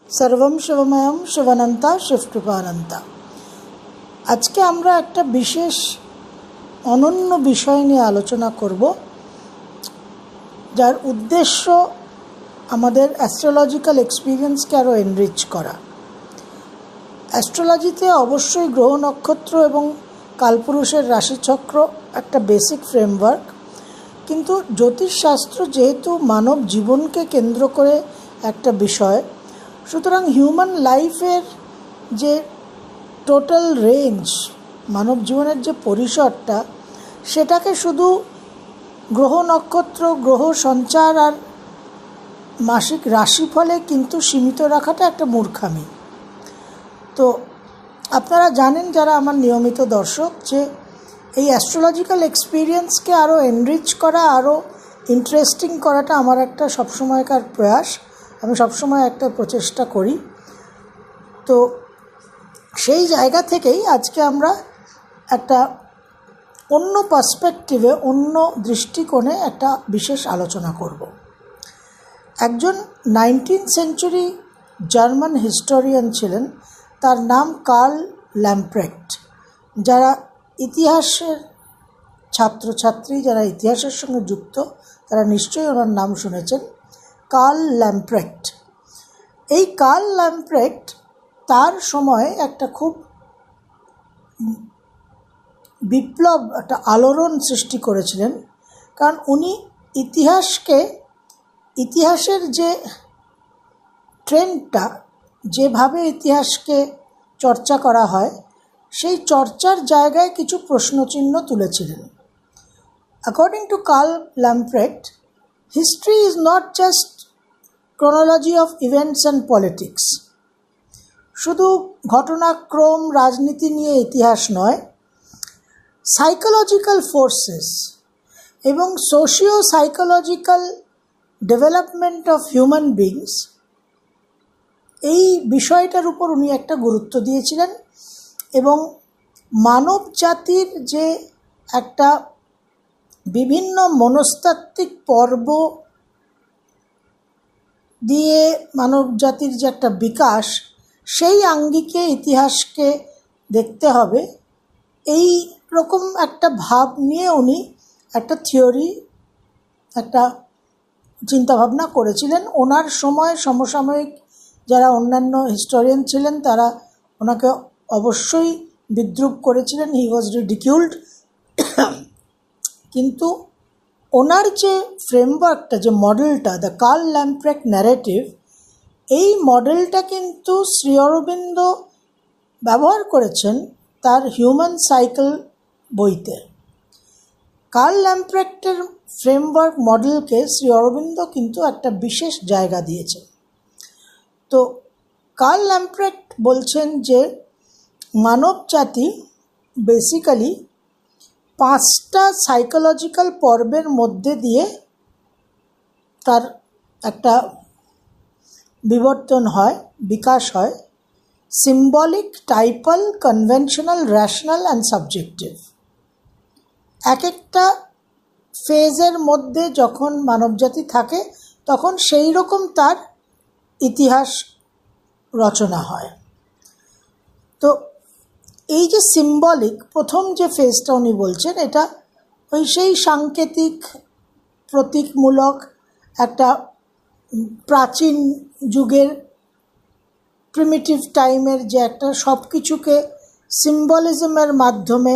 सर्वम शिवमयम शिवानंता शिवकृपानंता। আজকে আমরা একটা বিশেষ অনন্য বিষয় নিয়ে আলোচনা করব, যার উদ্দেশ্য আমাদের অ্যাস্ট্রোলজিক্যাল এক্সপিরিয়েন্সকে আরও এনরিচ করা। অ্যাস্ট্রোলজিতে অবশ্যই গ্রহ নক্ষত্র এবং কালপুরুষের রাশিচক্র একটা বেসিক ফ্রেমওয়ার্ক, কিন্তু জ্যোতিষশাস্ত্র যেহেতু মানব জীবনকে কেন্দ্র করে একটা বিষয়, সুতরাং হিউম্যান লাইফের যে টোটাল রেঞ্জ, মানব জীবনের যে পরিসরটা, সেটাকে শুধু গ্রহ নক্ষত্র, গ্রহ সঞ্চার আর মাসিক রাশিফলে কিন্তু সীমিত রাখাটা একটা মূর্খামি। তো আপনারা জানেন, যারা আমার নিয়মিত দর্শক, যে এই অ্যাস্ট্রোলজিক্যাল এক্সপিরিয়েন্সকে আরও এনরিচ করা, আরও ইন্টারেস্টিং করাটা আমার একটা সবসময়কার প্রয়াস। আমি সবসময় একটা প্রচেষ্টা করি। তো সেই জায়গা থেকেই আজকে আমরা একটা অন্য পার্সপেক্টিভে, অন্য দৃষ্টিকোণে একটা বিশেষ আলোচনা করব। একজন 19th সেঞ্চুরি জার্মান হিস্টোরিয়ান ছিলেন, তার নাম কার্ল ল্যাম্প্রেক্ট। যারা ইতিহাসের ছাত্রছাত্রী, যারা ইতিহাসের সঙ্গে যুক্ত, তারা নিশ্চয়ই ওনার নাম শুনেছেন, কার্ল ল্যাম্প্রেক্ট। এই কার্ল ল্যাম্প্রেক্ট তার সময় একটা খুব বিপ্লব, একটা আলোড়ন সৃষ্টি করেছিলেন। কারণ উনি ইতিহাসের যে ট্রেন্ডটা, যেভাবে ইতিহাসকে চর্চা করা হয়, সেই চর্চার জায়গায় কিছু প্রশ্নচিহ্ন তুলেছিলেন। According to Karl Lamprecht, history is not just chronology of events and politics. শুধু ঘটনাক্রম, রাজনীতি নিয়ে ইতিহাস নয়, সাইকোলজিক্যাল ফোর্সেস এবং socio psychological development of human beings, এই বিষয়টার উপর উনি একটা গুরুত্ব দিয়েছিলেন। এবং মানব জাতির যে একটা বিভিন্ন মনস্তাত্ত্বিক পর্ব দিয়ে মানব জাতির যে একটা বিকাশ, সেই আঙ্গিকে ইতিহাসকে দেখতে হবে, এই রকম একটা ভাব নিয়ে উনি একটা থিওরি, একটা চিন্তাভাবনা করেছিলেন। ওনার সময় সমসাময়িক যারা অন্যান্য হিস্টোরিয়ান ছিলেন, তারা ওনাকে অবশ্যই বিদ্রূপ করেছিলেন, হি ওয়াজ রিডিকিউলড। কিন্তু ওনার যে ফ্রেমওয়ার্কটা, যে মডেলটা, দ্য কার্ল ল্যাম্প্রেক্ট ন্যারেটিভ, এই মডেলটা কিন্তু শ্রী অরবিন্দ ব্যবহার করেছেন তার হিউম্যান সাইকেল বইতে। কার্ল ল্যাম্প্রেক্টের ফ্রেমওয়ার্ক মডেলকে শ্রী অরবিন্দ কিন্তু একটা বিশেষ জায়গা দিয়েছেন। তো কার্ল ল্যাম্প্রেক্ট বলছেন যে মানব জাতি বেসিক্যালি 5টা সাইকোলজিক্যাল পর্বের মধ্যে দিয়ে তার একটা বিবর্তন হয়, বিকাশ হয়: symbolic, typal, conventional, rational and subjective. এক একটা ফেজের মধ্যে যখন মানবজাতি থাকে, তখন সেই রকম তার ইতিহাস রচনা হয়। তো এই যে সিম্বলিক, প্রথম যে ফেজটা উনি বলছেন, এটা ওই সেই সাংকেতিক, প্রতীকমূলক একটা প্রাচীন যুগের, প্রিমিটিভ টাইমের যে একটা সব কিছুকে সিম্বলিজমের মাধ্যমে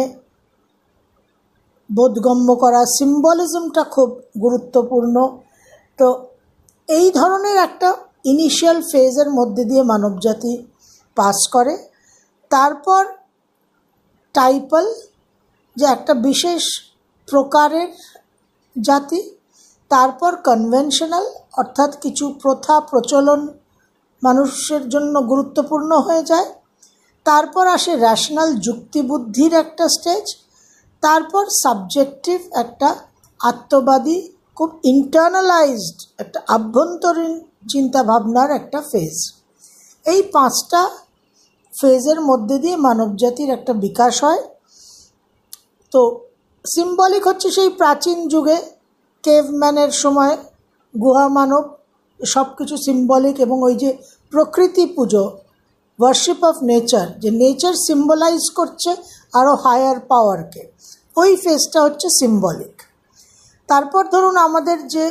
বোধগম্য করা, সিম্বলিজমটা খুব গুরুত্বপূর্ণ। তো এই ধরনের একটা ইনিশিয়াল ফেজের মধ্যে দিয়ে মানবজাতি পাস করে। তারপর টাইপাল, যে একটা বিশেষ প্রকারের জাতি। তারপর কনভেনশনাল, অর্থাৎ কিছু প্রথা প্রচলন মানুষের জন্য গুরুত্বপূর্ণ হয়ে যায়। তারপর আসে র্যাশনাল, যুক্তিবুদ্ধির একটা স্টেজ। তারপর সাবজেক্টিভ, একটা আত্মবাদী, খুব ইন্টারনালাইজড একটা আভ্যন্তরীণ চিন্তাভাবনার একটা ফেজ। এই 5টা ফেজের মধ্যে দিয়ে মানবজাতির একটা বিকাশ হয়। তো সিম্বলিক হচ্ছে সেই প্রাচীন যুগে, কেভম্যানের সময় গুহা মানব, সব কিছু সিম্বলিক, এবং ওই যে প্রকৃতি পুজো, ওয়ার্শিপ অফ নেচার, যে নেচার সিম্বলাইজ করছে আরও হায়ার পাওয়ারকে, ওই ফেজটা হচ্ছে সিম্বলিক। তারপর ধরুন আমাদের যে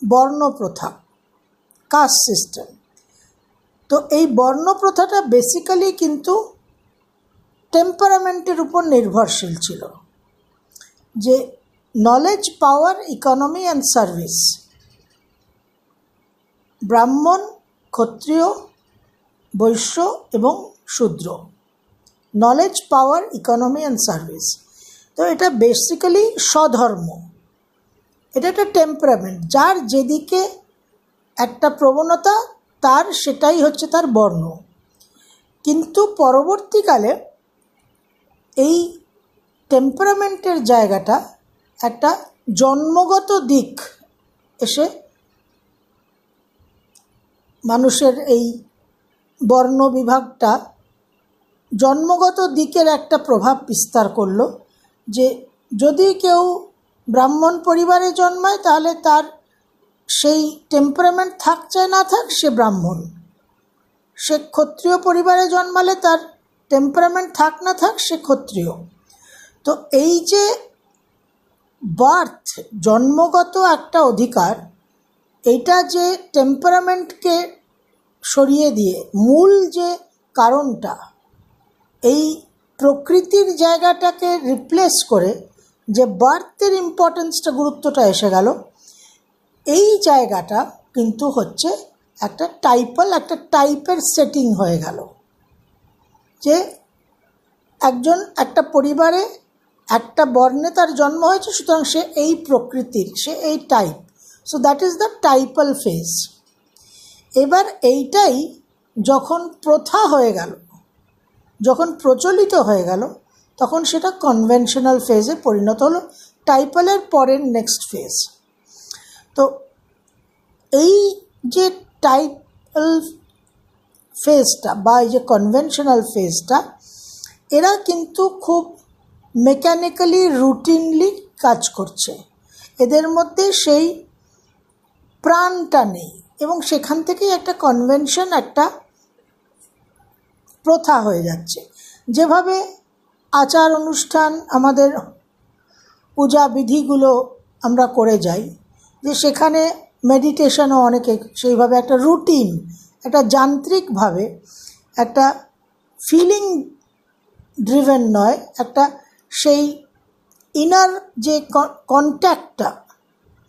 বর্ণপ্রথা, কাস্ট সিস্টেম, তো এই বর্ণপ্রথাটা বেসিক্যালি কিন্তু টেম্পারামেন্টের উপর নির্ভরশীল ছিল, যে knowledge, power, economy and service, Brahmin, Kshatriya, Vaishya এবং Shudra, knowledge, power, economy and service. তো এটা বেসিক্যালি স্বধর্ম, এটা একটা টেম্পারামেন্ট, যার যেদিকে একটা প্রবণতা তার সেটাই হচ্ছে তার বর্ণ। কিন্তু পরবর্তীকালে এই টেম্পারামেন্টের জায়গাটা একটা জন্মগত দিক এসে মানুষের এই বর্ণ বিভাগটা জন্মগত দিকের একটা প্রভাব বিস্তার করলো, যে যদি কেউ ব্রাহ্মণ পরিবারে জন্মায় তাহলে তার সেই টেম্পারামেন্ট থাক চাই না থাক সে ব্রাহ্মণ, সে ক্ষত্রিয় পরিবারে জন্মালে তার টেম্পারামেন্ট থাক না থাক সে ক্ষত্রিয়। তো এই যে বার্থ, জন্মগত একটা অধিকার, এইটা যে টেম্পারামেন্টকে সরিয়ে দিয়ে মূল যে কারণটা, এই প্রকৃতির জায়গাটাকে রিপ্লেস করে যে বার্থের ইম্পর্টেন্সটা, গুরুত্বটা এসে গেল, এই জায়গাটা কিন্তু হচ্ছে একটা একটা টাইপের সেটিং হয়ে গেল, যে একজন একটা পরিবারে একটা বর্ণে তার জন্ম হয়েছে, সুতরাং সে এই প্রকৃতির, সে এই type. So that is the typal phase. এবার এইটাই যখন প্রথা হয়ে গেল, যখন প্রচলিত হয়ে গেল, তখন সেটা কনভেনশনাল ফেজে পরিণত হলো, টাইপালের পরের নেক্সট ফেজ। তো এই যে টাইপাল ফেজটা বা এই যে কনভেনশনাল ফেজটা, এরা কিন্তু খুব মেকানিক্যালি, রুটিনলি কাজ করছে, এদের মধ্যে সেই প্রাণটা নেই, এবং সেখান থেকেই একটা কনভেনশন, একটা প্রথা হয়ে যাচ্ছে। যেভাবে আচার অনুষ্ঠান, আমাদের পূজা বিধিগুলো আমরা করে যাই, যে সেখানে মেডিটেশনও অনেকে সেইভাবে একটা রুটিন, একটা যান্ত্রিকভাবে, একটা ফিলিং ড্রিভেন নয়, একটা সেই ইনার যে কন্ট্যাক্টটা,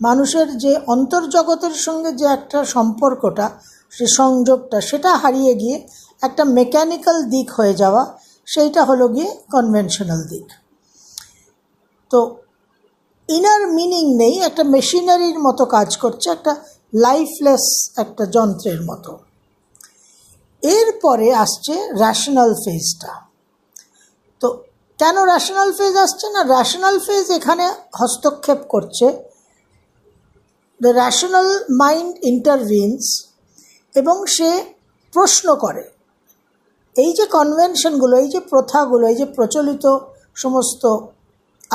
মানুষের যে অন্তর্জগতের সঙ্গে যে একটা সম্পর্কটা, সে সংযোগটা, সেটা হারিয়ে গিয়ে একটা মেকানিক্যাল দিক হয়ে যাওয়া, সেইটা হলো গিয়ে কনভেনশনাল দিক। তো ইনার মিনিং নেই, একটা মেশিনারির মতো কাজ করছে, একটা লাইফলেস একটা যন্ত্রের মতো। এরপরে আসছে র্যাশনাল ফেজটা। তো কেন র্যাশনাল ফেজ আসছে না, র্যাশনাল ফেজ এখানে হস্তক্ষেপ করছে, দ্য র্যাশনাল মাইন্ড ইন্টারভিনস, এবং সে প্রশ্ন করে এই যে কনভেনশনগুলো, এই যে প্রথাগুলো, এই যে প্রচলিত সমস্ত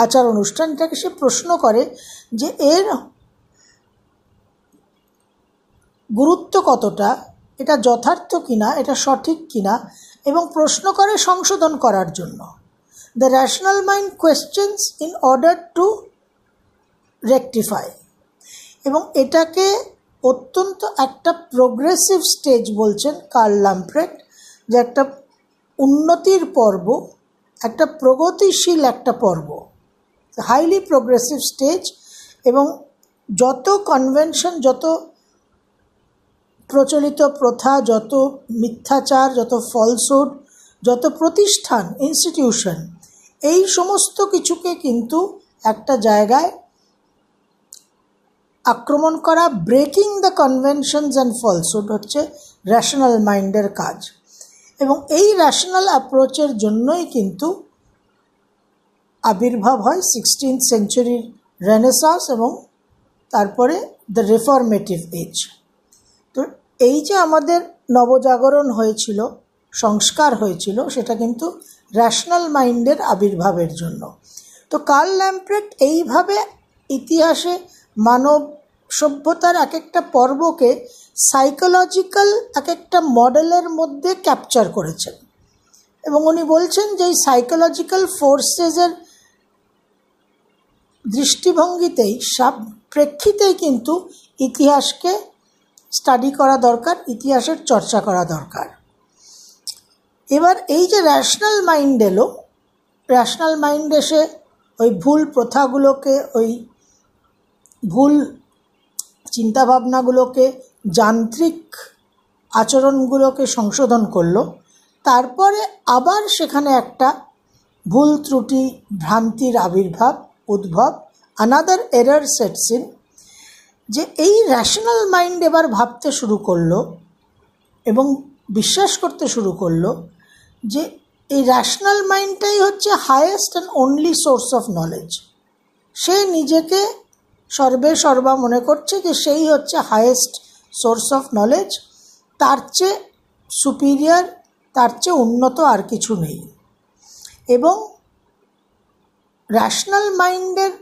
আচার অনুষ্ঠানটাকে সে প্রশ্ন করে যে এর গুরুত্ব কতটা, এটা যথার্থ কিনা, এটা সঠিক কিনা, এবং প্রশ্ন করে সংশোধন করার জন্য। The rational mind questions in order to rectify, এবং এটাকে অত্যন্ত একটা প্রোগ্রেসিভ স্টেজ বলছেন কার্ল ল্যাম্প্রেট, যে একটা উন্নতির পর্ব, একটা প্রগতিশীল একটা পর্ব, হাইলি প্রোগ্রেসিভ স্টেজ। এবং যত কনভেনশন, যত প্রচলিত প্রথা, যত মিথ্যাচার, যত ফলসহুড, যত প্রতিষ্ঠান, ইনস্টিটিউশন, এই সমস্ত কিছুকে কিন্তু একটা জায়গায় আক্রমণ করা, breaking the conventions and falsehood হচ্ছে র্যাশনাল মাইন্ডের কাজ। এবং এই র্যাশনাল অ্যাপ্রোচের জন্যই কিন্তু আবির্ভাব হয় 16th সেঞ্চুরির রেনেসাঁস এবং তারপরে দ্য রিফর্মেটিভ এজ। তো এই যে আমাদের নবজাগরণ হয়েছিল, সংস্কার হয়েছিল, সেটা কিন্তু র্যাশনাল মাইন্ডের আবির্ভাবের জন্য। তো কার্ল ল্যাম্প্রেট এইভাবে ইতিহাসে মানব সভ্যতার এক একটা পর্বকে সাইকোলজিক্যাল এক একটা মডেলের মধ্যে ক্যাপচার করেছেন এবং উনি বলছেন যে এই সাইকোলজিক্যাল ফোর্সেসের দৃষ্টিভঙ্গিতেই প্রেক্ষিতেই কিন্তু ইতিহাসকে স্টাডি করা দরকার, ইতিহাসের চর্চা করা দরকার। এবার এই যে র্যাশনাল মাইন্ড এলো, র্যাশনাল মাইন্ড এসে ওই ভুল প্রথাগুলোকে, ওই ভুল চিন্তাভাবনাগুলোকে, যান্ত্রিক আচরণগুলোকে সংশোধন করলো, তারপরে আবার সেখানে একটা ভুল ত্রুটি ভ্রান্তির উদ্ভব, আনাদার এরর সেটস ইন। যে এই র্যাশনাল মাইন্ড এবার ভাবতে শুরু করলো এবং বিশ্বাস করতে শুরু করলো যে এই র্যাশনাল মাইন্ডটাই হচ্ছে highest and only source of knowledge. সে নিজেকে সর্বা মনে করছে যে সেই হচ্ছে হায়েস্ট সোর্স অফ নলেজ, তার চেয়ে সুপিরিয়র, তার চেয়ে উন্নত আর কিছু নেই। এবং র্যাশনাল মাইন্ডের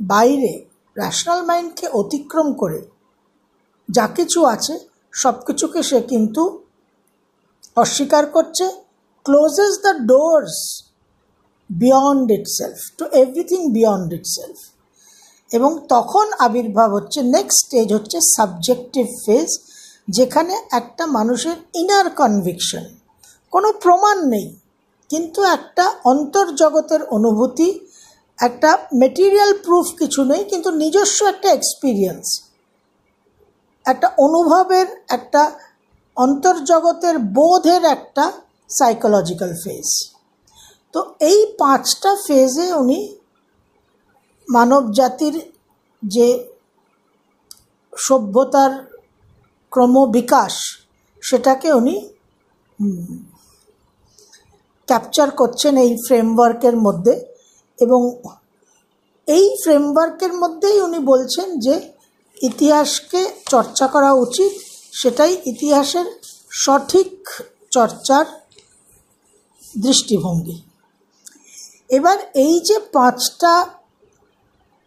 বাইরে, র্যাশনাল মাইন্ডকে অতিক্রম করে যা কিছু আছে সব কিছুকে সে কিন্তু অস্বীকার করছে, clauses the doors beyond itself, two everything beyond itself. এবং তখন আবির্ভাব হচ্ছে, নেক্সট স্টেজ হচ্ছে সাবজেক্টিভ ফেজ, যেখানে একটা মানুষের ইনার কনভিকশন, কোনো প্রমাণ নেই কিন্তু একটা অন্তর্জগতের অনুভূতি, একটা মেটেরিয়াল প্রুফ কিছু নেই কিন্তু নিজস্ব একটা এক্সপিরিয়েন্স, একটা অনুভবের, একটা অন্তর্জগতের বোধের একটা সাইকোলজিক্যাল ফেজ। তো এই 5টা ফেজে উনি মানব জাতির যে সভ্যতার ক্রমবিকাশ সেটাকে উনি ক্যাপচার করছেন এই ফ্রেমওয়ার্কের মধ্যে। এবং এই ফ্রেমওয়ার্কের মধ্যেই উনি বলছেন যে ইতিহাসকে চর্চা করা উচিত, সেটাই ইতিহাসের সঠিক চর্চার দৃষ্টিভঙ্গি। এবার এই যে 5টা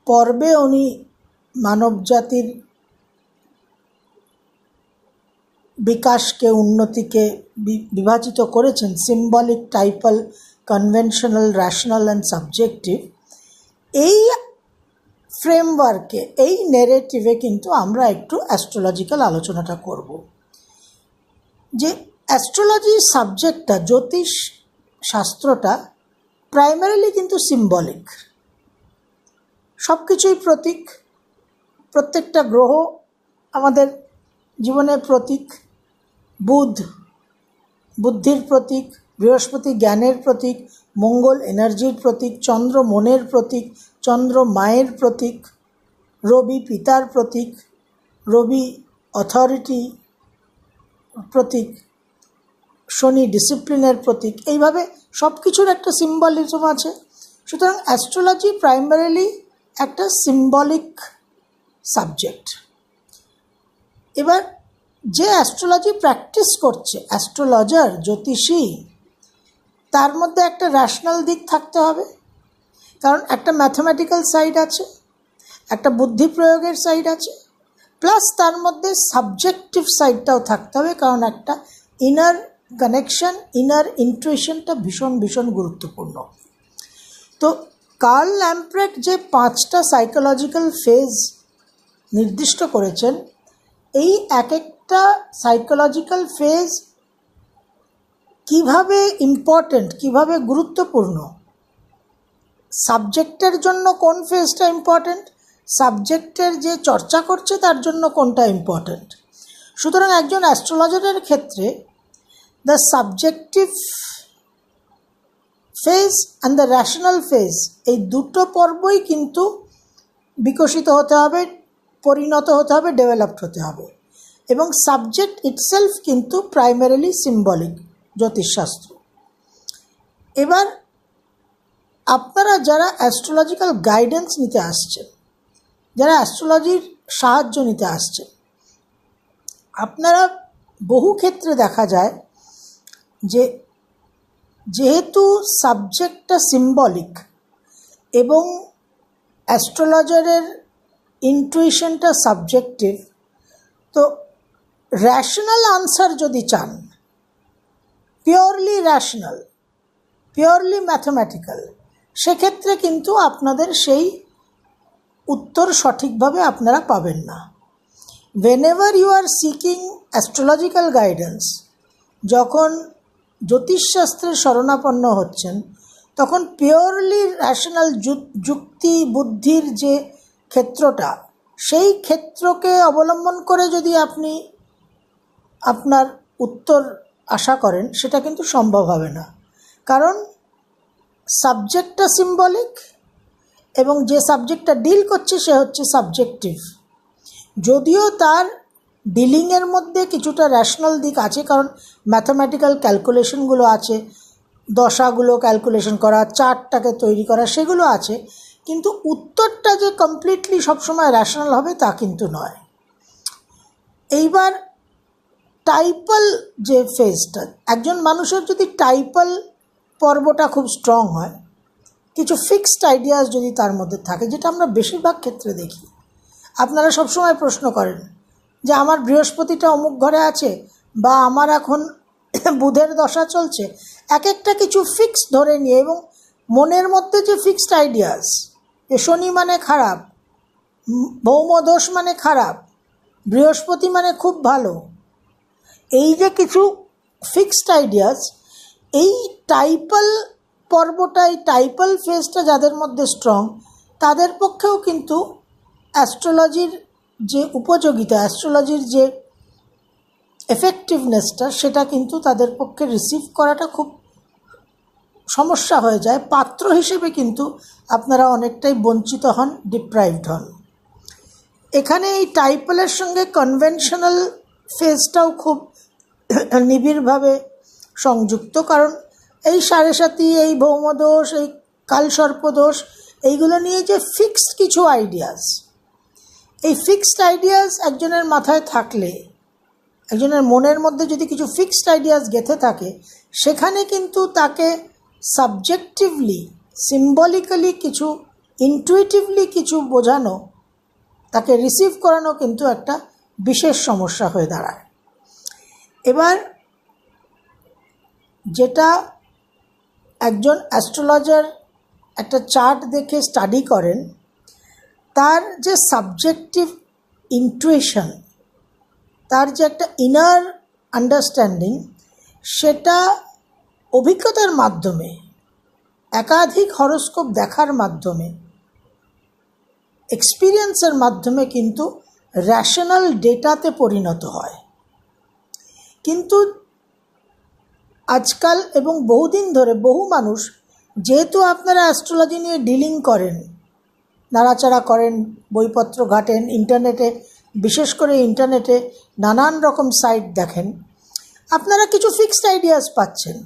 পর্বে উনি মানবজাতির বিকাশকে, উন্নতিকে বিভাজিত করেছেন, symbolic, typal, conventional, rational and subjective, এই ফ্রেমওয়ার্কে, এই নেরেটিভে কিন্তু আমরা একটু অ্যাস্ট্রোলজিক্যাল আলোচনাটা করব। যে অ্যাস্ট্রোলজি সাবজেক্টটা, জ্যোতিষ শাস্ত্রটা প্রাইমারিলি কিন্তু সিম্বলিক, সব কিছুই প্রতীক, প্রত্যেকটা গ্রহ আমাদের জীবনের প্রতীক, বুধ বুদ্ধির প্রতীক, বৃহস্পতি জ্ঞানের প্রতীক, মঙ্গল এনার্জির প্রতীক, চন্দ্র মনের প্রতীক, চন্দ্র মায়ের প্রতীক, রবি পিতার প্রতীক, রবি অথরিটি প্রতীক, শনি ডিসিপ্লিনের প্রতীক। এইভাবে সব কিছুর একটা সিম্বলিজম আছে। সুতরাং অ্যাস্ট্রোলজি প্রাইমারিলি একটা সিম্বলিক সাবজেক্ট। এবার যে অ্যাস্ট্রোলজি প্র্যাকটিস করছে, অ্যাস্ট্রোলজার, জ্যোতিষী, তার মধ্যে একটা র্যাশনাল দিক থাকতে হবে, কারণ একটা ম্যাথমেটিক্যাল সাইড আছে, একটা বুদ্ধি প্রয়োগের সাইড আছে, প্লাস তার মধ্যে সাবজেক্টিভ সাইডটাও থাকতে হবে, কারণ একটা ইনার কানেকশন, ইনার ইন্টুইশনটা ভীষণ ভীষণ গুরুত্বপূর্ণ। তো কার্ল ল্যাম্প্রেট যে 5টা সাইকোলজিক্যাল ফেজ নির্দিষ্ট করেছেন, এই এক একটা সাইকোলজিক্যাল ফেজ কিভাবে ইম্পর্ট্যান্ট, কিভাবে গুরুত্বপূর্ণ, সাবজেক্টের জন্য কোন ফেজটা ইম্পর্ট্যান্ট, সাবজেক্টের যে চর্চা করছে তার জন্য কোনটা ইম্পর্ট্যান্ট। সুতরাং একজন অ্যাস্ট্রোলজারের ক্ষেত্রে the subjective phase and the rational phase, এই দুটো পর্বই কিন্তু বিকশিত হতে হবে, পরিণত হতে হবে, ডেভেলপড হতে হবে। এবং সাবজেক্ট ইটসেলফ কিন্তু প্রাইমারিলি সিম্বলিক, জ্যোতিষশাস্ত্র। এবার আপনারা যারা অ্যাস্ট্রোলজিক্যাল গাইডেন্স নিতে আসছেন, যারা অ্যাস্ট্রোলজির সাহায্য নিতে আসছেন, আপনারা বহু ক্ষেত্রে দেখা যায় যে যেহেতু সাবজেক্টটা সিম্বলিক এবং অ্যাস্ট্রোলজারের ইনটুইশনটা সাবজেক্টিভ, তো র্যাশনাল আনসার যদি চান, পিওরলি র্যাশনাল, পিওরলি ম্যাথমেটিক্যাল, সেক্ষেত্রে কিন্তু আপনাদের সেই উত্তর সঠিকভাবে আপনারা পাবেন না। whenever you are seeking astrological guidance, যখন জ্যোতিষশাস্ত্রের শরণাপন্ন হচ্ছেন, তখন পিওরলি র্যাশনাল যুক্তি বুদ্ধির যে ক্ষেত্রটা, সেই ক্ষেত্রকে অবলম্বন করে যদি আপনি আপনার উত্তর আশা করেন, সেটা কিন্তু সম্ভব হবে না। কারণ সাবজেক্টটা সিম্বলিক এবং যে সাবজেক্টটা ডিল করছে সে হচ্ছে সাবজেক্টিভ। যদিও তার ডিলিংয়ের মধ্যে কিছুটা র্যাশনাল দিক আছে, কারণ ম্যাথামেটিক্যাল ক্যালকুলেশনগুলো আছে, দশাগুলো ক্যালকুলেশন করা, চার্টটাকে তৈরি করা, সেগুলো আছে, কিন্তু উত্তরটা যে কমপ্লিটলি সবসময় র্যাশনাল হবে তা কিন্তু নয়। এইবার টাইপাল যে ফেজটা, একজন মানুষের যদি টাইপাল পর্বটা খুব স্ট্রং হয়, কিছু ফিক্সড আইডিয়াস যদি তার মধ্যে থাকে, যেটা আমরা বেশিরভাগ ক্ষেত্রে দেখি। আপনারা সবসময় প্রশ্ন করেন যে আমার বৃহস্পতিটা অমুক ঘরে আছে, বা আমার এখন বুধের দশা চলছে, এক একটা কিছু ফিক্সড ধরে নিয়ে, এবং মনের মধ্যে যে ফিক্সড আইডিয়াস, যে শনি মানে খারাপ, ভৌমদোষ মানে খারাপ, বৃহস্পতি মানে খুব ভালো, এই যে কিছু ফিক্সড আইডিয়াস, এই টাইপাল পর্বটা, এই টাইপাল ফেজটা যাদের মধ্যে স্ট্রং, তাদের পক্ষেও কিন্তু অ্যাস্ট্রোলজির যে উপযোগিতা, অ্যাস্ট্রোলজির যে এফেক্টিভনেসটা, সেটা কিন্তু তাদের পক্ষে রিসিভ করাটা খুব সমস্যা হয়ে যায়। পাত্র হিসেবে কিন্তু আপনারা অনেকটাই বঞ্চিত হন, ডিপ্রাইভড হন। এখানে এই টাইপালের সঙ্গে কনভেনশনাল ফেজটাও খুব নিবিড়ভাবে সংযুক্ত, কারণ এই সাড়ে সাতি, এই ভৌমদোষ, এই কালসর্পদোষ, এইগুলো নিয়ে যে ফিক্সড কিছু আইডিয়াস, এই ফিক্সড আইডিয়াস একজনের মাথায় থাকলে, একজনের মনের মধ্যে যদি কিছু ফিক্সড আইডিয়াস গেঁথে থাকে, সেখানে কিন্তু তাকে সাবজেক্টিভলি, সিম্বলিক্যালি কিছু, ইনটুইটিভলি কিছু বোঝানো, তাকে রিসিভ করানো কিন্তু একটা বিশেষ সমস্যা হয়ে দাঁড়ায়। এবার যেটা একজন অ্যাস্ট্রোলজার একটা চার্ট দেখে স্টাডি করেন, তার যে সাবজেক্টিভ ইনটুইশন, তার যে একটা ইনার আন্ডারস্ট্যান্ডিং, সেটা অভিজ্ঞতার মাধ্যমে, একাধিক হরোস্কোপ দেখার মাধ্যমে, এক্সপিরিয়েন্সের মাধ্যমে কিন্তু র্যাশনাল ডেটাতে পরিণত হয়। কিন্তু আজকাল এবং বহুদিন ধরে বহু মানুষ, যেহেতু আপনারা অ্যাস্ট্রোলজি নিয়ে ডিলিং করেন, নাড়াচাড়া করেন, বইপত্র ঘাটেন, ইন্টারনেটে, বিশেষ করে ইন্টারনেটে নানান রকম সাইট দেখেন, আপনারা কিছু ফিক্সড আইডিয়াস পাচ্ছেন।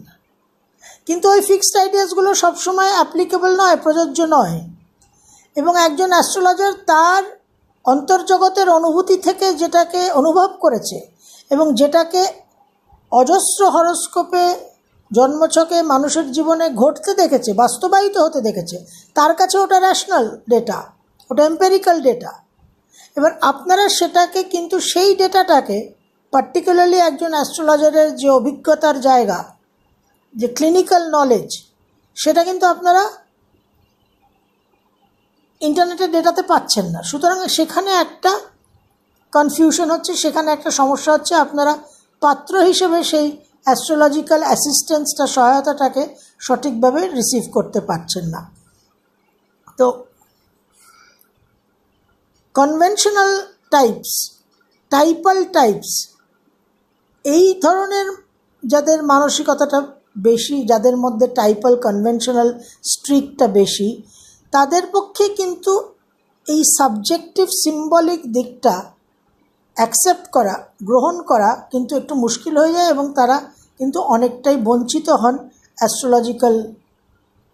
কিন্তু ওই ফিক্সড আইডিয়াসগুলো সবসময় অ্যাপ্লিকেবল নয়, প্রযোজ্য নয়। এবং একজন অ্যাস্ট্রোলজার তার অন্তর্জগতের অনুভূতি থেকে যেটাকে অনুভব করেছে এবং যেটাকে অজস্র হরোস্কোপে, জন্মছকে, মানুষের জীবনে ঘটতে দেখেছে, বাস্তবায়িত হতে দেখেছে, তার কাছে ওটা র্যাশনাল ডেটা, ওটা এম্পেরিক্যাল ডেটা। এবার আপনারা সেটাকে কিন্তু, সেই ডেটাটাকে, পার্টিকুলারলি একজন অ্যাস্ট্রোলজারের যে অভিজ্ঞতার জায়গা, যে ক্লিনিক্যাল নলেজ, সেটা কিন্তু আপনারা ইন্টারনেটের ডেটাতে পাচ্ছেন না। সুতরাং সেখানে একটা কনফিউশন হচ্ছে, সেখানে একটা সমস্যা হচ্ছে। আপনারা পাত্র হিসেবে সেই অ্যাস্ট্রোলজিক্যাল অ্যাসিস্ট্যান্সটা, সহায়তাটাকে সঠিকভাবে রিসিভ করতে পারছেন না। তো কনভেনশনাল টাইপস, টাইপাল টাইপস, এই ধরনের যাদের মানসিকতাটা বেশি, যাদের মধ্যে টাইপাল কনভেনশনাল স্ট্রিকটা বেশি, তাদের পক্ষে কিন্তু এই সাবজেক্টিভ সিম্বলিক দিকটা অ্যাকসেপ্ট করা, গ্রহণ করা কিন্তু একটু মুশকিল হয়ে যায়, এবং তারা কিন্তু অনেকটাই বঞ্চিত হন অ্যাস্ট্রোলজিক্যাল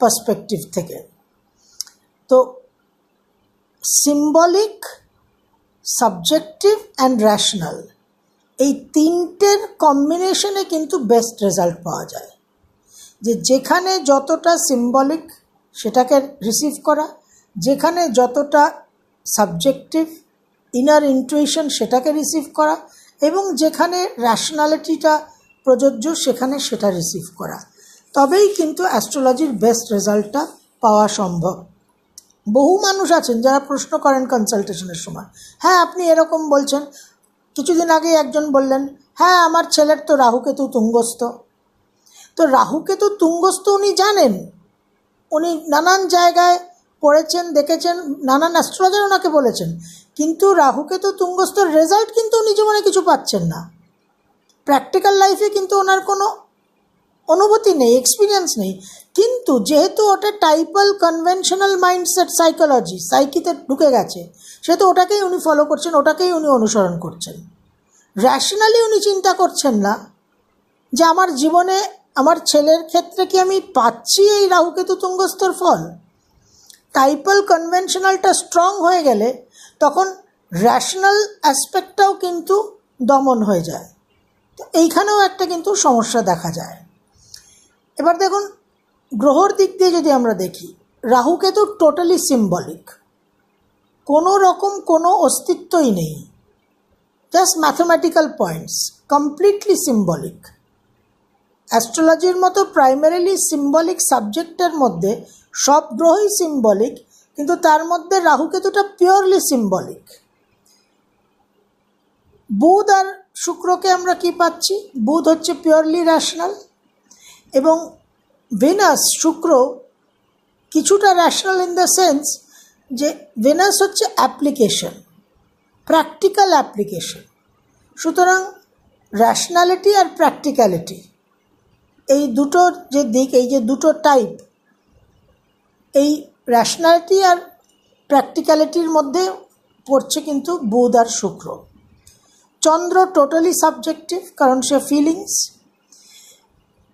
পার্সপেক্টিভ থেকে। তো সিম্বলিক, সাবজেক্টিভ অ্যান্ড র্যাশনাল, এই তিনটের কম্বিনেশনে কিন্তু বেস্ট রেজাল্ট পাওয়া যায়। যেখানে যতটা সিম্বলিক সেটাকে রিসিভ করা, যেখানে যতটা সাবজেক্টিভ ইনার ইনটুইশন সেটাকে রিসিভ করা, এবং যেখানে র্যাশনালিটিটা প্রযোজ্য সেখানে সেটা রিসিভ করা, তবেই কিন্তু অ্যাস্ট্রোলজির বেস্ট রেজাল্টটা পাওয়া সম্ভব। বহু মানুষ আছেন যারা প্রশ্ন করেন কনসালটেশনের সময়, হ্যাঁ আপনি এরকম বলছেন, কিছুদিন আগে একজন বললেন হ্যাঁ আমার ছেলের তো রাহুকেতু তুঙ্গস্থ। তো রাহুকেতু তুঙ্গস্থ উনি জানেন, উনি নানান জায়গায় পড়েছেন, দেখেছেন, নানান অ্যাস্ট্রোলজার ওনাকে বলেছেন, কিন্তু রাহুকেতু তুঙ্গস্থর রেজাল্ট কিন্তু উনি জীবনে কিছু পাচ্ছেন না। প্র্যাকটিক্যাল লাইফে কিন্তু ওনার কোনো অনুভূতি নেই, এক্সপিরিয়েন্স নেই, কিন্তু যেহেতু ওটা টাইপাল কনভেনশনাল মাইন্ডসেট সাইকোলজি, সাইকিতে ঢুকে গেছে, সেহেতু ওটাকেই উনি ফলো করছেন, ওটাকেই উনি অনুসরণ করছেন। র্যাশনালি উনি চিন্তা করছেন না যে আমার জীবনে আমার ছেলের ক্ষেত্রে কি আমি পাচ্ছি এই রাহুকেতু তুঙ্গস্থর ফল। টাইপাল কনভেনশনালটা স্ট্রং হয়ে গেলে তখন র্যাশনাল অ্যাসপেক্টটাও কিন্তু দমন হয়ে যায়। তো এইখানেও একটা কিন্তু সমস্যা দেখা যায়। এবার দেখুন, গ্রহর দিক দিয়ে যদি আমরা দেখি, রাহুকেতু টোটালি সিম্বলিক, কোনো রকম কোনো অস্তিত্বই নেই, just mathematical points, completely symbolic. অ্যাস্ট্রোলজির মতো প্রাইমারিলি সিম্বলিক সাবজেক্টের মধ্যে সব গ্রহই সিম্বলিক, কিন্তু তার মধ্যে রাহুকেতুটা পিওরলি সিম্বলিক। বুধ আর শুক্রকে আমরা কি পাচ্ছি? বুধ হচ্ছে পিওরলি র্যাশনাল, এবং ভেনাস শুক্র কিছুটা র্যাশনাল ইন দ্য সেন্স যে ভেনাস হচ্ছে অ্যাপ্লিকেশন, প্র্যাকটিক্যাল অ্যাপ্লিকেশন। সুতরাং র্যাশনালিটি আর প্র্যাকটিক্যালিটি, এই দুটোর যে দিক, এই যে দুটো টাইপ, এই র্যাশনালিটি আর প্র্যাকটিক্যালিটির মধ্যে পড়ছে কিন্তু বুধ আর শুক্র। চন্দ্র টোটালি সাবজেক্টিভ, কারণ সে ফিলিংস।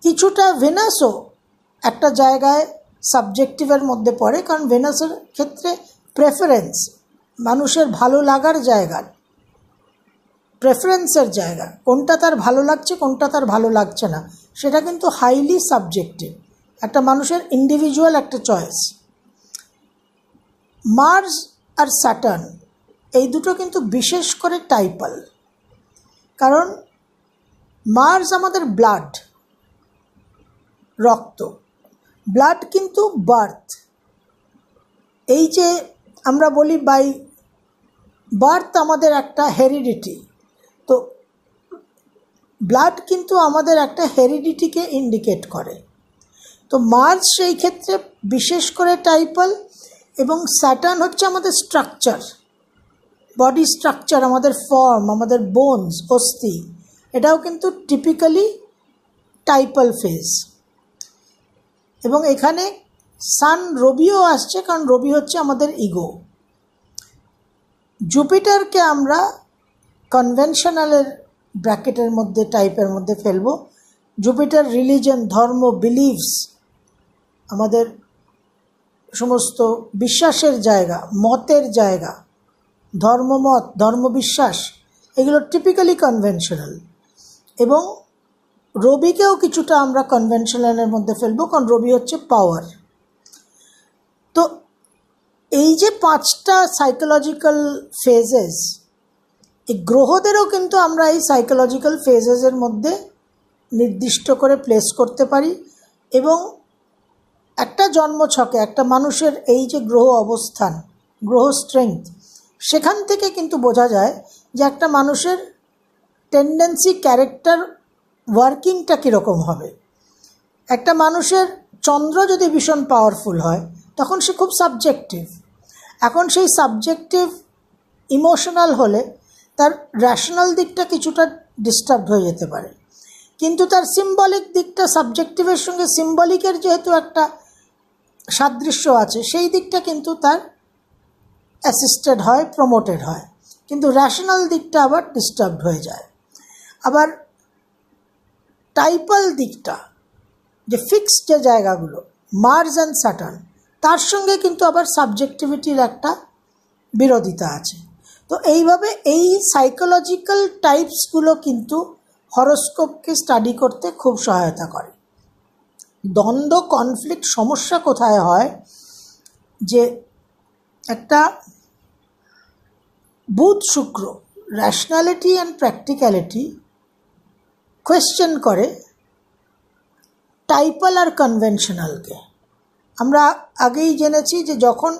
কিছুটা ভেনাসও একটা জায়গায় সাবজেক্টিভের মধ্যে পড়ে, কারণ ভেনাসের ক্ষেত্রে প্রেফারেন্স, মানুষের ভালো লাগার জায়গা, প্রেফারেন্সের জায়গা, কোনটা তার ভালো লাগছে কোনটা তার ভালো লাগছে না, সেটা কিন্তু হাইলি সাবজেক্টিভ, একটা মানুষের ইন্ডিভিজুয়াল একটা চয়েস। মার্স আর স্যাটার্ন এই দুটো কিন্তু বিশেষ করে টাইপাল, কারণ মার্স আমাদের ব্লাড, রক্ত, ব্লাড কিন্তু বার্থ, এই যে আমরা বলি বাই বার্থ আমাদের একটা হেরিডিটি, তো ব্লাড কিন্তু আমাদের একটা হেরিডিটিকে ইন্ডিকেট করে। তো মার্স সেই ক্ষেত্রে বিশেষ করে টাইপাল, এবং স্যাটার্ন হচ্ছে আমাদের স্ট্রাকচার, বডি স্ট্রাকচার, আমাদের ফর্ম, আমাদের বোনস, অস্থি, এটাও কিন্তু টিপিক্যালি টাইপাল ফেজ। এবং এখানে সান রবিও আসছে, কারণ রবি হচ্ছে আমাদের ইগো। জুপিটারকে আমরা কনভেনশনালের ব্র্যাকেটের মধ্যে, টাইপের মধ্যে ফেলব। জুপিটার রিলিজন, ধর্ম, বিলিভস, আমাদের সমস্ত বিশ্বাসের জায়গা, মতের জায়গা, ধর্মমত, ধর্মবিশ্বাস, এগুলো টিপিক্যালি কনভেনশনাল। এবং রবিকেও কিছুটা আমরা কনভেনশনালের মধ্যে ফেলবো, কারণ রবি হচ্ছে পাওয়ার। তো এই যে পাঁচটা সাইকোলজিক্যাল ফেজেস, এই গ্রহদেরও কিন্তু আমরা এই সাইকোলজিক্যাল ফেজেসের মধ্যে নির্দিষ্ট করে প্লেস করতে পারি। এবং একটা জন্মছকে একটা মানুষের এই যে গ্রহ অবস্থান, গ্রহ স্ট্রেংথ, সেখান থেকে কিন্তু বোঝা যায় যে একটা মানুষের টেন্ডেন্সি, ক্যারেক্টার ওয়ার্কিংটা কীরকম হবে। একটা মানুষের চন্দ্র যদি ভীষণ পাওয়ারফুল হয় তখন সে খুব সাবজেক্টিভ। এখন সেই সাবজেক্টিভ ইমোশনাল হলে তার র্যাশনাল দিকটা কিছুটা ডিস্টার্ব হয়ে যেতে পারে, কিন্তু তার সিম্বলিক দিকটা, সাবজেক্টিভের সঙ্গে সিম্বলিকের যেহেতু একটা সাদৃশ্য আছে, সেই দিকটা কিন্তু তার অ্যাসিস্টেড হয়, প্রমোটেড হয়, কিন্তু র্যাশনাল দিকটা আবার ডিস্টার্বড হয়ে যায়। আবার টাইপাল দিকটা, যে ফিক্সড যে জায়গাগুলো, মার্স অ্যান্ড স্যাটার্ন, তার সঙ্গে কিন্তু আবার সাবজেক্টিভিটির একটা বিরোধিতা আছে। তো এইভাবে এই সাইকোলজিক্যাল টাইপসগুলো কিন্তু হরোস্কোপকে স্টাডি করতে খুব সহায়তা করে। দ্বন্দ্ব, কনফ্লিক্ট, সমস্যা কোথায় হয়, যে একটা বুধ শুক্র র্যাশনালিটি অ্যান্ড প্র্যাকটিক্যালিটি কোয়েশ্চেন করে টাইপাল আর কনভেনশনালকে। আমরা আগেই জেনেছি যে যখন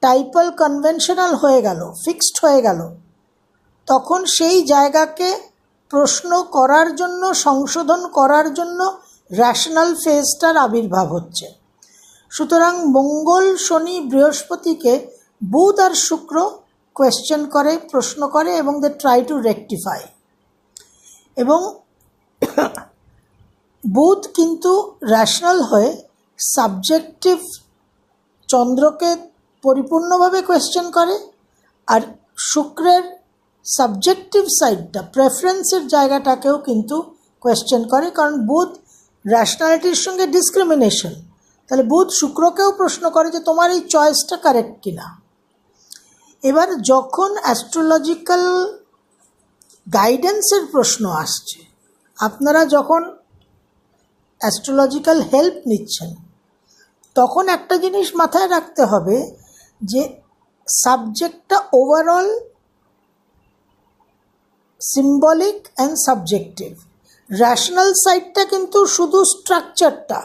টাইপাল কনভেনশনাল হয়ে গেল, ফিক্সড হয়ে গেল, তখন সেই জায়গাকে প্রশ্ন করার জন্য, সংশোধন করার জন্য র্যাশনাল ফেজটার আবির্ভাব হচ্ছে। সুতরাং মঙ্গল, শনি, বৃহস্পতিকে বুধ আর শুক্র কোয়েশ্চেন করে, প্রশ্ন করে, এবং দে ট্রাই টু রেকটিফাই। এবং বুধ কিন্তু র্যাশনাল হয়ে সাবজেক্টিভ চন্দ্রকে পরিপূর্ণভাবে কোয়েশ্চেন করে, আর শুক্রের সাবজেক্টিভ সাইডটা, প্রেফারেন্সের জায়গাটাকেও কিন্তু কোয়েশ্চেন করে, কারণ বুধ র্যাশনালিটির সঙ্গে ডিসক্রিমিনেশন। তাহলে বুধ শুক্রকেও প্রশ্ন করে যে তোমার এই চয়েসটা কারেক্ট কিনা। এবার যখন অ্যাস্ট্রোলজিক্যাল গাইডেন্সের প্রশ্ন আসছে, আপনারা যখন অ্যাস্ট্রোলজিক্যাল হেল্প নিচ্ছেন, তখন একটা জিনিস মাথায় রাখতে হবে যে সাবজেক্টটা overall symbolic and subjective. Rational সাইডটা কিন্তু শুধু স্ট্রাকচারটা,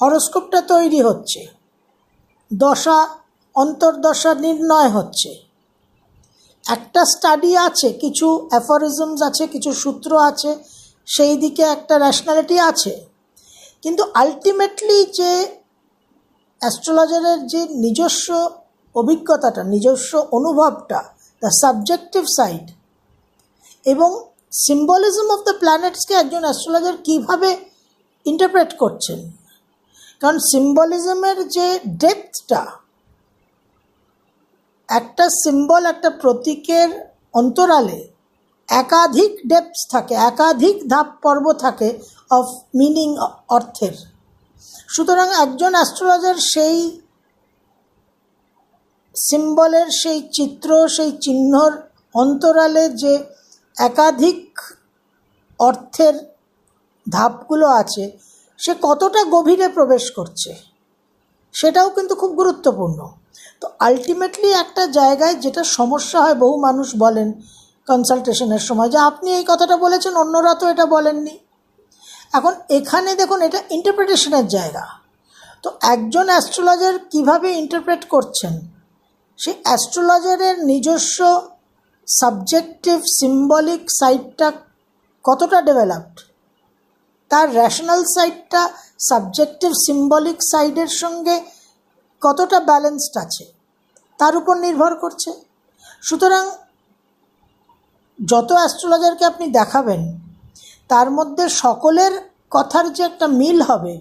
হরোস্কোপটা তৈরি হচ্ছে, দশা অন্তর্দশা নির্ণয় হচ্ছে, একটা স্টাডি আছে, কিছু অ্যাফরিজমস আছে, কিছু সূত্র আছে, সেই দিকে একটা র্যাশনালিটি আছে। কিন্তু আলটিমেটলি যে অ্যাস্ট্রোলজারের যে নিজস্ব অভিজ্ঞতাটা, নিজস্ব অনুভবটা, দ্য সাবজেক্টিভ সাইড, এবং সিম্বলিজম অফ দ্য প্ল্যানেটসকে একজন অ্যাস্ট্রোলজার কীভাবে ইন্টারপ্রেট করছেন। কারণ সিম্বলিজমের যে ডেপথটা, একটা সিম্বল, একটা প্রতীকের অন্তরালে একাধিক ডেপথ থাকে, একাধিক ধাপ পর্ব থাকে অফ মিনিং, অর্থের। সুতরাং একজন অ্যাস্ট্রোলজার সেই সিম্বলের, সেই চিত্র, সেই চিহ্নর অন্তরালে যে একাধিক অর্থের ধাপগুলো আছে, সে কতটা গভীরে প্রবেশ করছে সেটাও কিন্তু খুব গুরুত্বপূর্ণ। তো আলটিমেটলি একটা জায়গায় যেটা সমস্যা হয়, বহু মানুষ বলেন কনসালটেশনের সময় যে আপনি এই কথাটা বলেছেন, অন্যরা তো এটা বলেননি। এখন এখানে দেখুন, এটা ইন্টারপ্রিটেশনের জায়গা। তো একজন অ্যাস্ট্রোলজার কিভাবে ইন্টারপ্রেট করছেন, সেই অ্যাস্ট্রোলজারের নিজস্ব সাবজেক্টিভ সিম্বলিক সাইডটা কতটা ডেভেলপড, তার র্যাশনাল সাইডটা সাবজেক্টিভ সিম্বলিক সাইডের সঙ্গে কতটা ব্যালেন্সড আছে, তার উপর নির্ভর করছে। সুতরাং যত অ্যাস্ট্রোলজারকে আপনি দেখাবেন, তার মধ্যে সকলের কথার যে একটা মিল হবে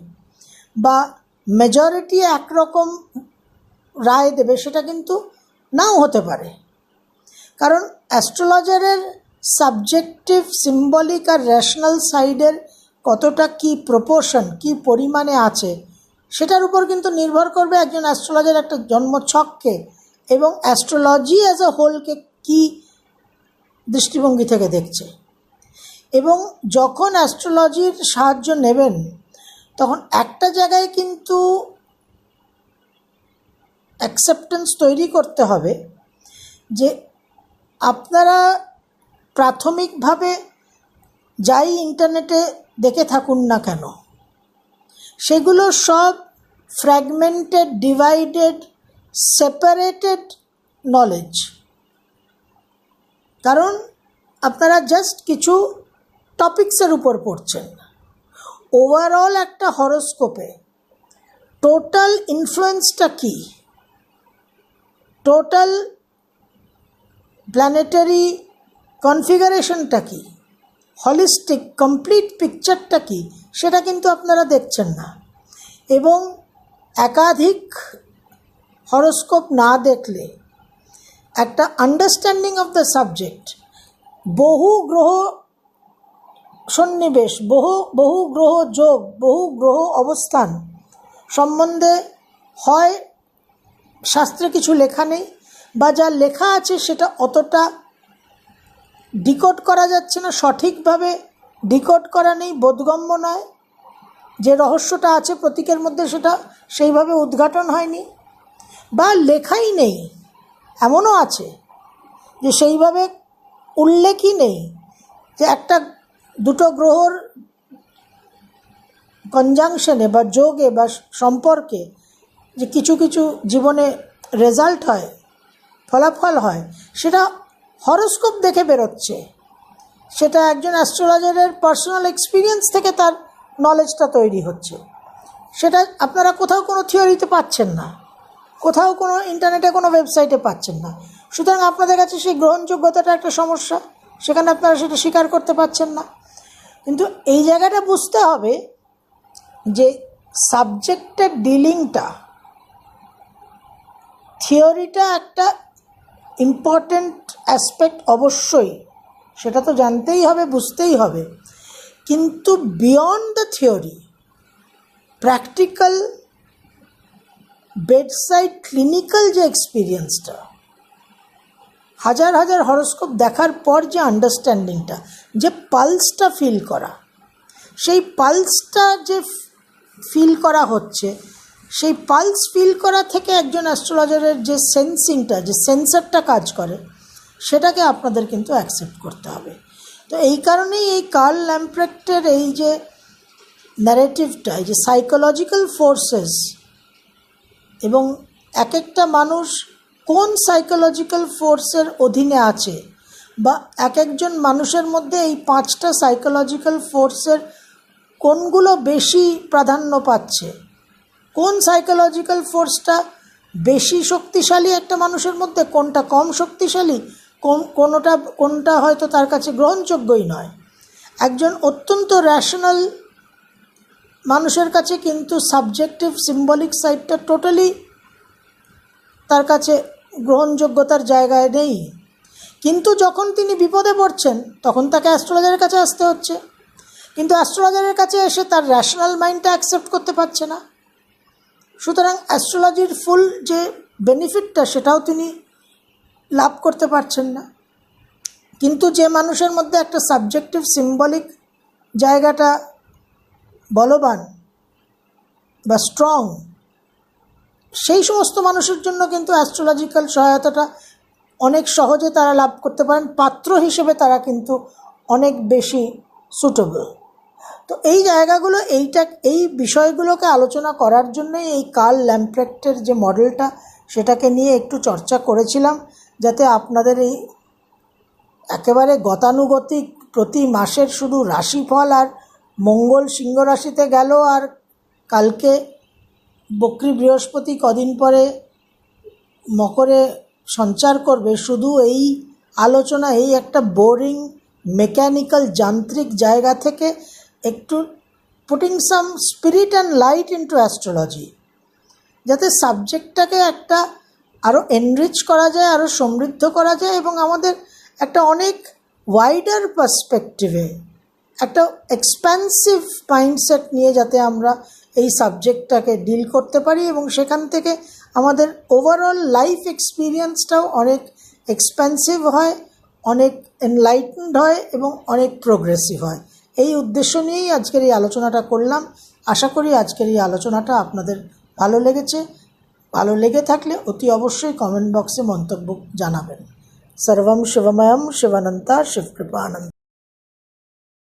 বা মেজরিটি একরকম রায় দেবে, সেটা কিন্তু নাও হতে পারে। কারণ অ্যাস্ট্রোলজারের সাবজেক্টিভ, সিম্বলিক আর র্যাশনাল সাইডের কতটা কি প্রপোর্শন, কি পরিমাণে আছে, সেটার উপর কিন্তু নির্ভর করবে একজন অ্যাস্ট্রোলজার একটা জন্মছককে এবং অ্যাস্ট্রোলজি অ্যাজ আ হোলকে কী দৃষ্টিভঙ্গি থেকে দেখছে। এবং যখন অ্যাস্ট্রোলজির সাহায্য নেবেন, তখন একটা জায়গায় কিন্তু অ্যাকসেপ্টেন্স তৈরি করতে হবে যে আপনারা প্রাথমিকভাবে যাই ইন্টারনেটে দেখে থাকুন না কেন, সেগুলো সব ফ্র্যাগমেন্টেড, ডিভাইডেড, সেপারেটেড নলেজ। কারণ আপনারা জাস্ট কিছু টপিকসের উপর পড়ছেন। ওভারঅল একটা হরোস্কোপে টোটাল ইনফ্লুয়েন্সটা কী, টোটাল প্ল্যানেটারি কনফিগারেশনটা কী, হলিস্টিক কমপ্লিট পিকচারটা কী, সেটা কিন্তু আপনারা দেখছেন না। এবং একাধিক হরোস্কোপ না দেখলে একটা আন্ডারস্ট্যান্ডিং অফ দ্য সাবজেক্ট, বহু গ্রহ সন্নিবেশ, বহু গ্রহ যোগ, বহু গ্রহ অবস্থান সম্বন্ধে হয় শাস্ত্রে কিছু লেখা নেই, বা যা লেখা আছে সেটা অতটা ডিকোড করা যাচ্ছে না, সঠিকভাবে ডিকোড করা নেই, বোধগম্য নয়। যে রহস্যটা আছে প্রতীকের মধ্যে, সেটা সেইভাবে উদ্ঘাটন হয়নি, বা লেখাই নেই, এমনও আছে। যে সেইভাবে উল্লেখই নেই যে একটা দুটো গ্রহর কনজাংশনে বা যোগে বা সম্পর্কে যে কিছু কিছু জীবনে রেজাল্ট হয়, ফলাফল হয়, সেটা হরোস্কোপ দেখে বেরোচ্ছে। সেটা একজন অ্যাস্ট্রোলজারের পার্সোনাল এক্সপিরিয়েন্স থেকে তার নলেজটা তৈরি হচ্ছে। সেটা আপনারা কোথাও কোনো থিওরিতে পাচ্ছেন না, কোথাও কোনো ইন্টারনেটে কোনো ওয়েবসাইটে পাচ্ছেন না। সুতরাং আপনাদের কাছে সেই গ্রহণযোগ্যতাটা একটা সমস্যা, সেখানে আপনারা সেটা স্বীকার করতে পারছেন না। কিন্তু এই জায়গাটা বুঝতে হবে যে সাবজেক্টের ডিলিংটা, থিওরিটা একটা ইম্পর্ট্যান্ট অ্যাসপেক্ট অবশ্যই, সেটা তো জানতেই হবে, বুঝতেই হবে। কিন্তু beyond the theory, practical bedside clinical যে এক্সপিরিয়েন্সটা, হাজার হাজার হরোস্কোপ দেখার পর যে আন্ডারস্ট্যান্ডিংটা, যে পালসটা ফিল করা, সেই পালসটা যে ফিল করা হচ্ছে, সেই পালস ফিল করা থেকে একজন অ্যাস্ট্রোলজারের যে সেন্সিংটা, যে সেন্সারটা কাজ করে, সেটাকে আপনাদের কিন্তু অ্যাকসেপ্ট করতে হবে। তো এই কারণেই এই কার্ল ল্যাম্প্রেক্টের এই যে ন্যারেটিভটা, এই যে সাইকোলজিক্যাল ফোর্সেস, এবং এক একটা মানুষ কোন সাইকোলজিক্যাল ফোর্সের অধীনে আছে, বা এক একজন মানুষের মধ্যে এই 5টা সাইকোলজিক্যাল ফোর্সের কোনগুলো বেশি প্রাধান্য পাচ্ছে, কোন সাইকোলজিক্যাল ফোর্সটা বেশি শক্তিশালী একটা মানুষের মধ্যে, কোনটা কম শক্তিশালী, কোনটা হয়তো তার কাছে গ্রহণযোগ্যই নয়। একজন অত্যন্ত র্যাশনাল মানুষের কাছে কিন্তু সাবজেক্টিভ সিম্বলিক সাইডটা টোটালি তার কাছে গ্রহণযোগ্যতার জায়গায় নেই। কিন্তু যখন তিনি বিপদে পড়ছেন তখন তাকে অ্যাস্ট্রোলজারের কাছে আসতে হচ্ছে, কিন্তু অ্যাস্ট্রোলজারের কাছে এসে তার র্যাশনাল মাইন্ডটা অ্যাকসেপ্ট করতে পারছে না। সুতরাং অ্যাস্ট্রোলজির ফুল যে বেনিফিটটা, সেটাও তিনি লাভ করতে পারছেন না। কিন্তু যে মানুষের মধ্যে একটা সাবজেক্টিভ সিম্বলিক জায়গাটা বলবান বা স্ট্রং, সেই সমস্ত মানুষের জন্য কিন্তু অ্যাস্ট্রোলজিক্যাল সহায়তাটা অনেক সহজে তারা লাভ করতে পারেন, পাত্র হিসেবে তারা কিন্তু অনেক বেশি সুটেবল। তো এই জায়গাগুলো, এই বিষয়গুলোকে আলোচনা করার জন্যই এই কার্ল ল্যাম্প্রেক্টের যে মডেলটা, সেটাকে নিয়ে একটু চর্চা করেছিলাম, যাতে আপনাদের এই একেবারে গতানুগতিক প্রতি মাসের শুধু রাশিফল, আর মঙ্গল সিংহ রাশিতে গেল, আর কালকে বক্রী বৃহস্পতি কদিন পরে মকরে সঞ্চার করবে, শুধু এই আলোচনা, এই একটা বোরিং মেকানিক্যাল যান্ত্রিক জায়গা থেকে একটু putting some spirit and light into astrology, যাতে সাবজেক্টটাকে একটা আরও এনরিচ করা যায়, আরও সমৃদ্ধ করা যায়, এবং আমাদের একটা অনেক ওয়াইডার পার্সপেক্টিভে একটা এক্সপ্যান্সিভ মাইন্ডসেট নিয়ে যাতে আমরা এই সাবজেক্টটাকে ডিল করতে পারি, এবং সেখান থেকে আমাদের ওভারঅল লাইফ এক্সপিরিয়েন্সটাও অনেক এক্সপ্যান্সিভ হয়, অনেক এনলাইটেন্ড হয়, এবং অনেক প্রোগ্রেসিভ হয়। এই উদ্দেশ্য নিয়েই আজকের এই আলোচনাটা করলাম। আশা করি আজকের এই আলোচনাটা আপনাদের ভালো লেগেছে। ভালো লেগে থাকলে অতি অবশ্যই কমেন্ট বক্সে মন্তব্য জানাবেন। সর্বম শিবময়ম শিবানন্তা শিবকৃপানন্দ।